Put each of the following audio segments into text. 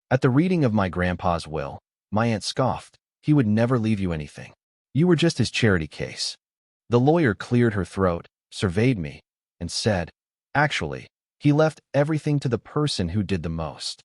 At the reading of my grandpa's will, my aunt scoffed. He would never leave you anything. You were just his charity case. The lawyer cleared her throat, surveyed me, and said, actually, he left everything to the person who did the most.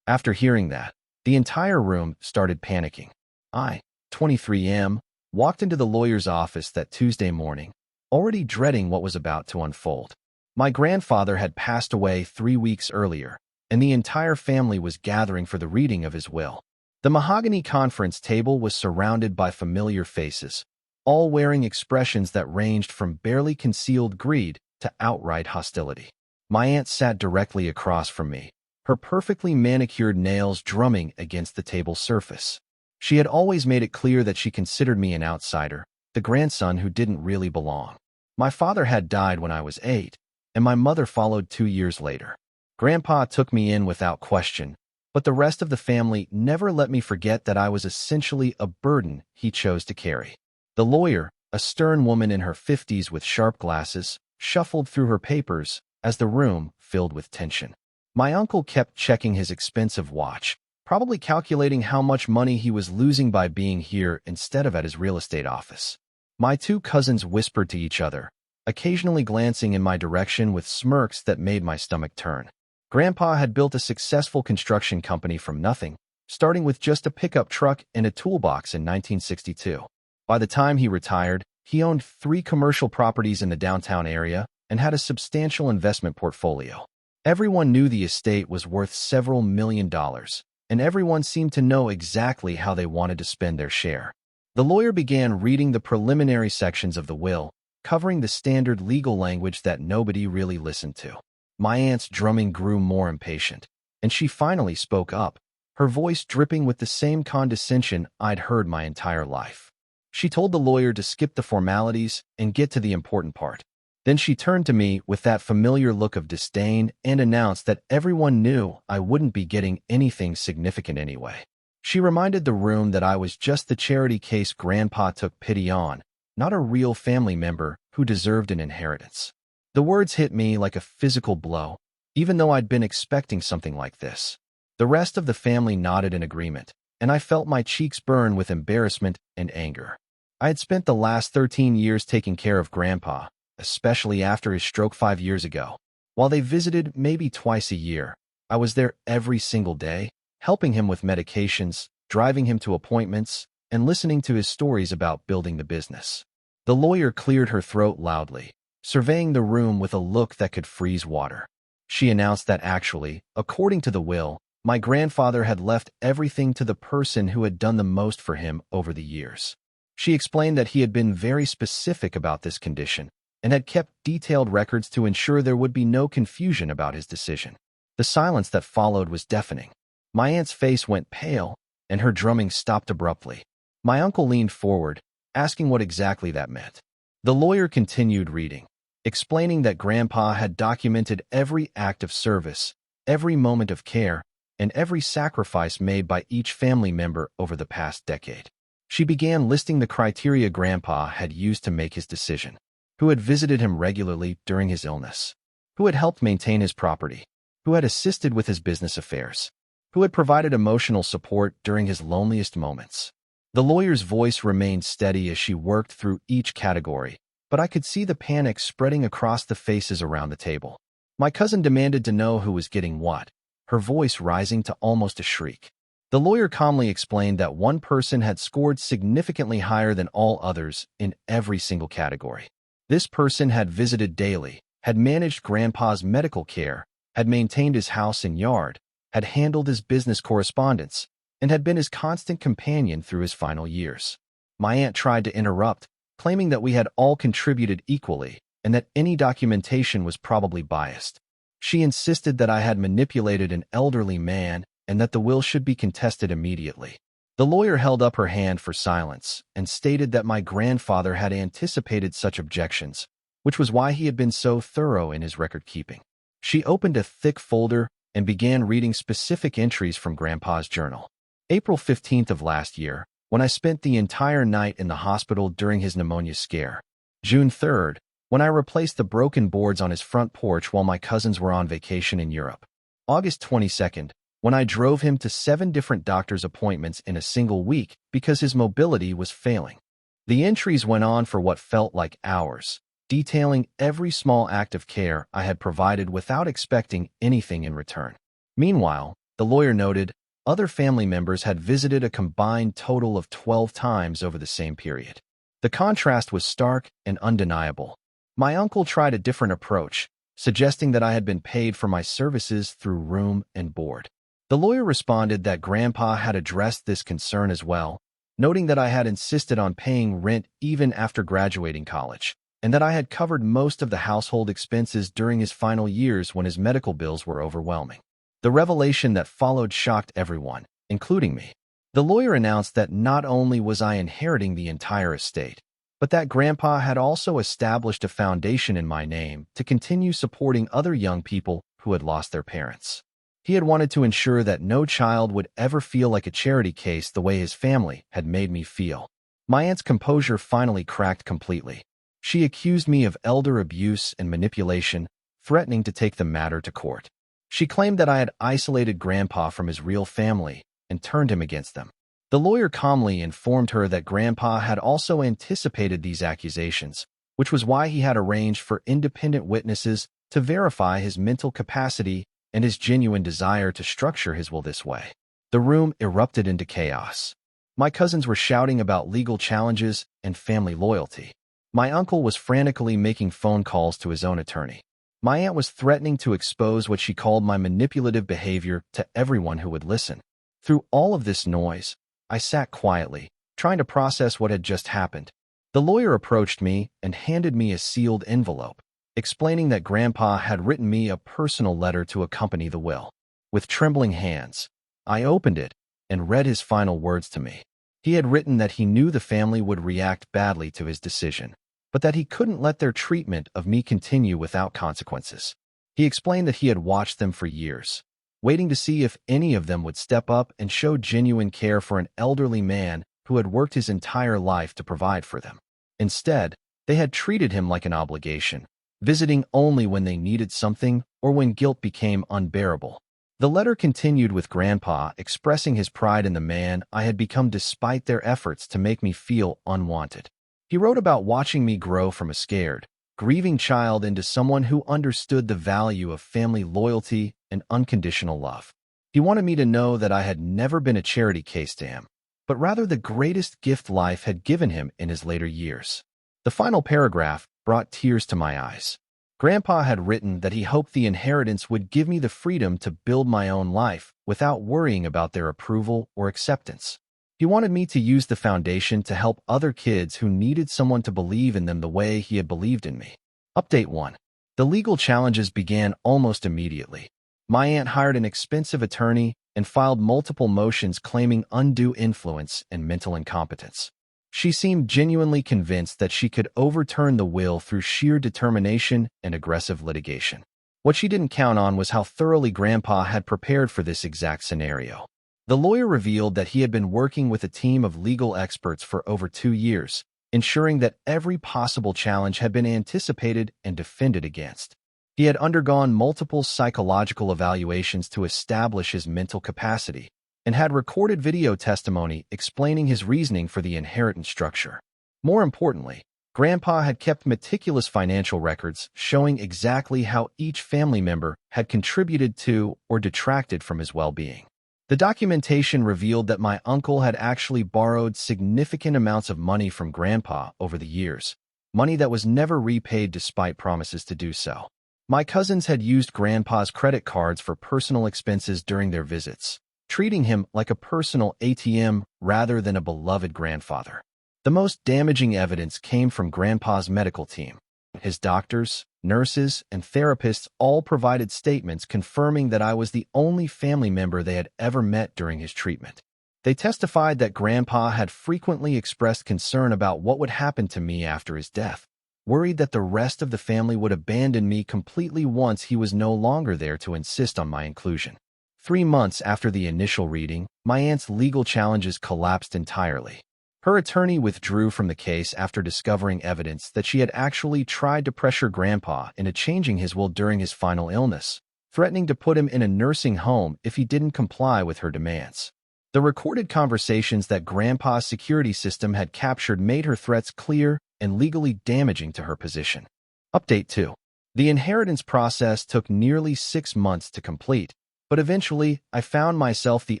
After hearing that, the entire room started panicking. I, 23 walked into the lawyer's office that Tuesday morning, already dreading what was about to unfold. My grandfather had passed away 3 weeks earlier, and the entire family was gathering for the reading of his will. The mahogany conference table was surrounded by familiar faces, all wearing expressions that ranged from barely concealed greed to outright hostility. My aunt sat directly across from me, her perfectly manicured nails drumming against the table's surface. She had always made it clear that she considered me an outsider, the grandson who didn't really belong. My father had died when I was 8, and my mother followed 2 years later. Grandpa took me in without question, but the rest of the family never let me forget that I was essentially a burden he chose to carry. The lawyer, a stern woman in her 50s with sharp glasses, shuffled through her papers as the room filled with tension. My uncle kept checking his expensive watch, probably calculating how much money he was losing by being here instead of at his real estate office. My 2 cousins whispered to each other, occasionally glancing in my direction with smirks that made my stomach turn. Grandpa had built a successful construction company from nothing, starting with just a pickup truck and a toolbox in 1962. By the time he retired, he owned 3 commercial properties in the downtown area and had a substantial investment portfolio. Everyone knew the estate was worth several $1,000,000, and everyone seemed to know exactly how they wanted to spend their share. The lawyer began reading the preliminary sections of the will, covering the standard legal language that nobody really listened to. My aunt's drumming grew more impatient, and she finally spoke up, her voice dripping with the same condescension I'd heard my entire life. She told the lawyer to skip the formalities and get to the important part. Then she turned to me with that familiar look of disdain and announced that everyone knew I wouldn't be getting anything significant anyway. She reminded the room that I was just the charity case Grandpa took pity on, not a real family member who deserved an inheritance. The words hit me like a physical blow, even though I'd been expecting something like this. The rest of the family nodded in agreement, and I felt my cheeks burn with embarrassment and anger. I had spent the last 13 years taking care of Grandpa, especially after his stroke 5 years ago. While they visited maybe twice a year, I was there every single day, helping him with medications, driving him to appointments, and listening to his stories about building the business. The lawyer cleared her throat loudly, surveying the room with a look that could freeze water. She announced that actually, according to the will, my grandfather had left everything to the person who had done the most for him over the years. She explained that he had been very specific about this condition and had kept detailed records to ensure there would be no confusion about his decision. The silence that followed was deafening. My aunt's face went pale, and her drumming stopped abruptly. My uncle leaned forward, asking what exactly that meant. The lawyer continued reading, explaining that Grandpa had documented every act of service, every moment of care, and every sacrifice made by each family member over the past decade. She began listing the criteria Grandpa had used to make his decision: who had visited him regularly during his illness, who had helped maintain his property, who had assisted with his business affairs, who had provided emotional support during his loneliest moments. The lawyer's voice remained steady as she worked through each category, but I could see the panic spreading across the faces around the table. My cousin demanded to know who was getting what, her voice rising to almost a shriek. The lawyer calmly explained that one person had scored significantly higher than all others in every single category. This person had visited daily, had managed Grandpa's medical care, had maintained his house and yard, had handled his business correspondence, and had been his constant companion through his final years. My aunt tried to interrupt, claiming that we had all contributed equally and that any documentation was probably biased. She insisted that I had manipulated an elderly man and that the will should be contested immediately. The lawyer held up her hand for silence and stated that my grandfather had anticipated such objections, which was why he had been so thorough in his record-keeping. She opened a thick folder and began reading specific entries from Grandpa's journal. April 15th of last year, when I spent the entire night in the hospital during his pneumonia scare. June 3rd, when I replaced the broken boards on his front porch while my cousins were on vacation in Europe. August 22nd, when I drove him to 7 different doctor's appointments in a single week because his mobility was failing. The entries went on for what felt like hours, detailing every small act of care I had provided without expecting anything in return. Meanwhile, the lawyer noted, other family members had visited a combined total of 12 times over the same period. The contrast was stark and undeniable. My uncle tried a different approach, suggesting that I had been paid for my services through room and board. The lawyer responded that Grandpa had addressed this concern as well, noting that I had insisted on paying rent even after graduating college, and that I had covered most of the household expenses during his final years when his medical bills were overwhelming. The revelation that followed shocked everyone, including me. The lawyer announced that not only was I inheriting the entire estate, but that Grandpa had also established a foundation in my name to continue supporting other young people who had lost their parents. He had wanted to ensure that no child would ever feel like a charity case the way his family had made me feel. My aunt's composure finally cracked completely. She accused me of elder abuse and manipulation, threatening to take the matter to court. She claimed that I had isolated Grandpa from his real family and turned him against them. The lawyer calmly informed her that Grandpa had also anticipated these accusations, which was why he had arranged for independent witnesses to verify his mental capacity and his genuine desire to structure his will this way. The room erupted into chaos. My cousins were shouting about legal challenges and family loyalty. My uncle was frantically making phone calls to his own attorney. My aunt was threatening to expose what she called my manipulative behavior to everyone who would listen. Through all of this noise, I sat quietly, trying to process what had just happened. The lawyer approached me and handed me a sealed envelope, explaining that Grandpa had written me a personal letter to accompany the will. With trembling hands, I opened it and read his final words to me. He had written that he knew the family would react badly to his decision, but that he couldn't let their treatment of me continue without consequences. He explained that he had watched them for years, waiting to see if any of them would step up and show genuine care for an elderly man who had worked his entire life to provide for them. Instead, they had treated him like an obligation, visiting only when they needed something or when guilt became unbearable. The letter continued with Grandpa expressing his pride in the man I had become despite their efforts to make me feel unwanted. He wrote about watching me grow from a scared, grieving child into someone who understood the value of family loyalty and unconditional love. He wanted me to know that I had never been a charity case to him, but rather the greatest gift life had given him in his later years. The final paragraph brought tears to my eyes. Grandpa had written that he hoped the inheritance would give me the freedom to build my own life without worrying about their approval or acceptance. He wanted me to use the foundation to help other kids who needed someone to believe in them the way he had believed in me. Update 1. The legal challenges began almost immediately. My aunt hired an expensive attorney and filed multiple motions claiming undue influence and mental incompetence. She seemed genuinely convinced that she could overturn the will through sheer determination and aggressive litigation. What she didn't count on was how thoroughly Grandpa had prepared for this exact scenario. The lawyer revealed that he had been working with a team of legal experts for over 2 years, ensuring that every possible challenge had been anticipated and defended against. He had undergone multiple psychological evaluations to establish his mental capacity, and had recorded video testimony explaining his reasoning for the inheritance structure. More importantly, Grandpa had kept meticulous financial records showing exactly how each family member had contributed to or detracted from his well-being. The documentation revealed that my uncle had actually borrowed significant amounts of money from Grandpa over the years, money that was never repaid despite promises to do so. My cousins had used Grandpa's credit cards for personal expenses during their visits, treating him like a personal ATM rather than a beloved grandfather. The most damaging evidence came from Grandpa's medical team. His doctors, nurses, and therapists all provided statements confirming that I was the only family member they had ever met during his treatment. They testified that Grandpa had frequently expressed concern about what would happen to me after his death, worried that the rest of the family would abandon me completely once he was no longer there to insist on my inclusion. 3 months after the initial reading, my aunt's legal challenges collapsed entirely. Her attorney withdrew from the case after discovering evidence that she had actually tried to pressure Grandpa into changing his will during his final illness, threatening to put him in a nursing home if he didn't comply with her demands. The recorded conversations that Grandpa's security system had captured made her threats clear and legally damaging to her position. Update 2. The inheritance process took nearly 6 months to complete, but eventually I found myself the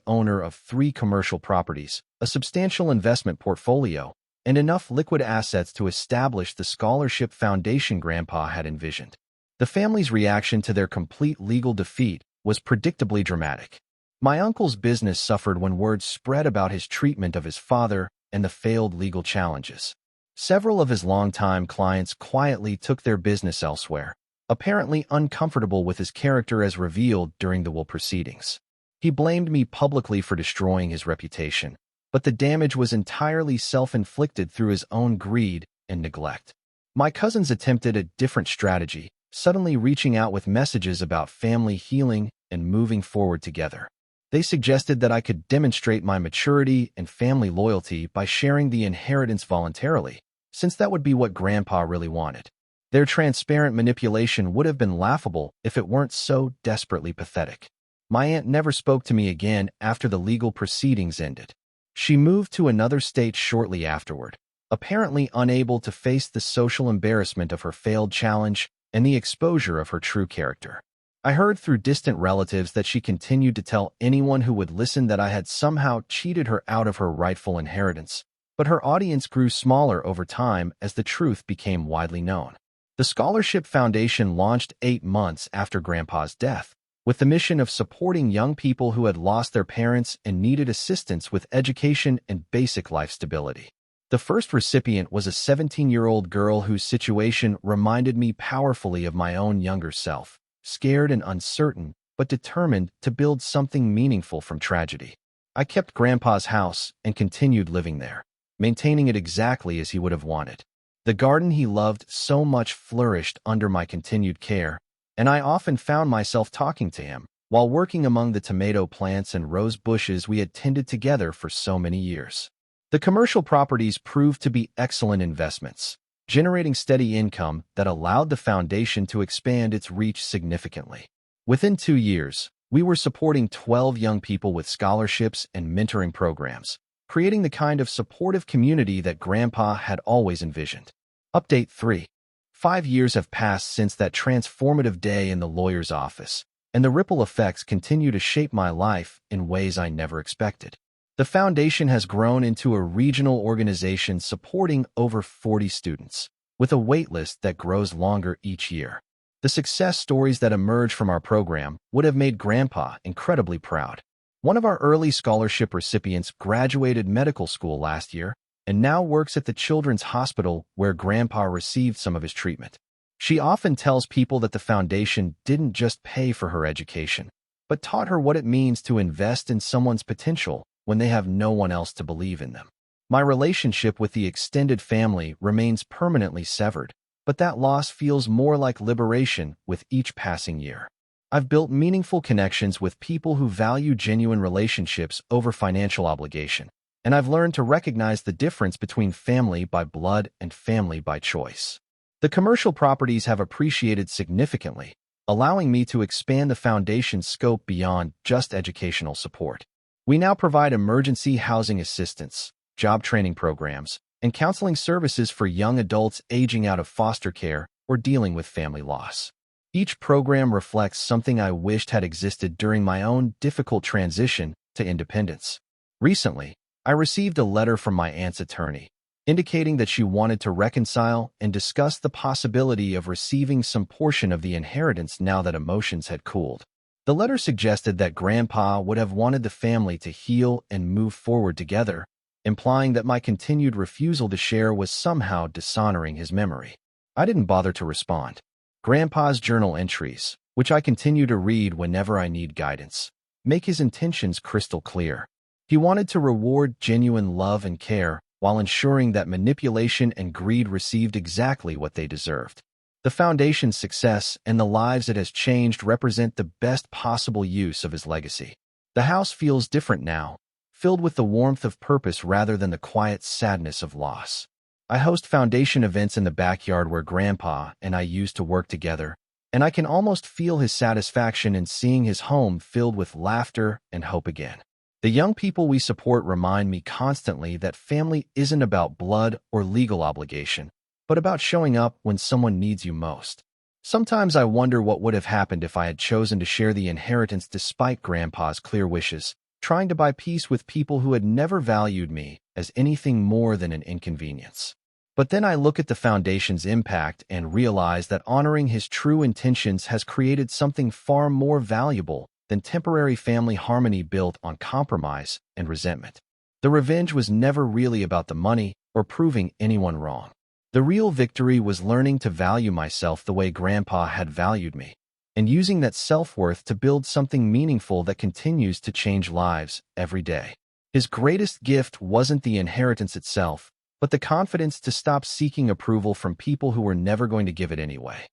owner of 3 commercial properties, a substantial investment portfolio, and enough liquid assets to establish the scholarship foundation Grandpa had envisioned. The family's reaction to their complete legal defeat was predictably dramatic. My uncle's business suffered when word spread about his treatment of his father and the failed legal challenges. Several of his longtime clients quietly took their business elsewhere, apparently uncomfortable with his character as revealed during the will proceedings. He blamed me publicly for destroying his reputation, but the damage was entirely self-inflicted through his own greed and neglect. My cousins attempted a different strategy, suddenly reaching out with messages about family healing and moving forward together. They suggested that I could demonstrate my maturity and family loyalty by sharing the inheritance voluntarily, since that would be what Grandpa really wanted. Their transparent manipulation would have been laughable if it weren't so desperately pathetic. My aunt never spoke to me again after the legal proceedings ended. She moved to another state shortly afterward, apparently unable to face the social embarrassment of her failed challenge and the exposure of her true character. I heard through distant relatives that she continued to tell anyone who would listen that I had somehow cheated her out of her rightful inheritance, but her audience grew smaller over time as the truth became widely known. The Scholarship Foundation launched 8 months after Grandpa's death, with the mission of supporting young people who had lost their parents and needed assistance with education and basic life stability. The first recipient was a 17-year-old girl whose situation reminded me powerfully of my own younger self. Scared and uncertain, but determined to build something meaningful from tragedy. I kept Grandpa's house and continued living there, maintaining it exactly as he would have wanted. The garden he loved so much flourished under my continued care, and I often found myself talking to him while working among the tomato plants and rose bushes we had tended together for so many years. The commercial properties proved to be excellent investments, generating steady income that allowed the foundation to expand its reach significantly. Within 2 years, we were supporting 12 young people with scholarships and mentoring programs, creating the kind of supportive community that Grandpa had always envisioned. Update 3. 5 years have passed since that transformative day in the lawyer's office, and the ripple effects continue to shape my life in ways I never expected. The foundation has grown into a regional organization supporting over 40 students, with a waitlist that grows longer each year. The success stories that emerge from our program would have made Grandpa incredibly proud. One of our early scholarship recipients graduated medical school last year and now works at the Children's Hospital where Grandpa received some of his treatment. She often tells people that the foundation didn't just pay for her education, but taught her what it means to invest in someone's potential when they have no one else to believe in them. My relationship with the extended family remains permanently severed, but that loss feels more like liberation with each passing year. I've built meaningful connections with people who value genuine relationships over financial obligation, and I've learned to recognize the difference between family by blood and family by choice. The commercial properties have appreciated significantly, allowing me to expand the foundation's scope beyond just educational support. We now provide emergency housing assistance, job training programs, and counseling services for young adults aging out of foster care or dealing with family loss. Each program reflects something I wished had existed during my own difficult transition to independence. Recently, I received a letter from my aunt's attorney, indicating that she wanted to reconcile and discuss the possibility of receiving some portion of the inheritance now that emotions had cooled. The letter suggested that Grandpa would have wanted the family to heal and move forward together, implying that my continued refusal to share was somehow dishonoring his memory. I didn't bother to respond. Grandpa's journal entries, which I continue to read whenever I need guidance, make his intentions crystal clear. He wanted to reward genuine love and care while ensuring that manipulation and greed received exactly what they deserved. The foundation's success and the lives it has changed represent the best possible use of his legacy. The house feels different now, filled with the warmth of purpose rather than the quiet sadness of loss. I host foundation events in the backyard where Grandpa and I used to work together, and I can almost feel his satisfaction in seeing his home filled with laughter and hope again. The young people we support remind me constantly that family isn't about blood or legal obligation, but about showing up when someone needs you most. Sometimes I wonder what would have happened if I had chosen to share the inheritance despite Grandpa's clear wishes, trying to buy peace with people who had never valued me as anything more than an inconvenience. But then I look at the Foundation's impact and realize that honoring his true intentions has created something far more valuable than temporary family harmony built on compromise and resentment. The revenge was never really about the money or proving anyone wrong. The real victory was learning to value myself the way Grandpa had valued me, and using that self-worth to build something meaningful that continues to change lives every day. His greatest gift wasn't the inheritance itself, but the confidence to stop seeking approval from people who were never going to give it anyway.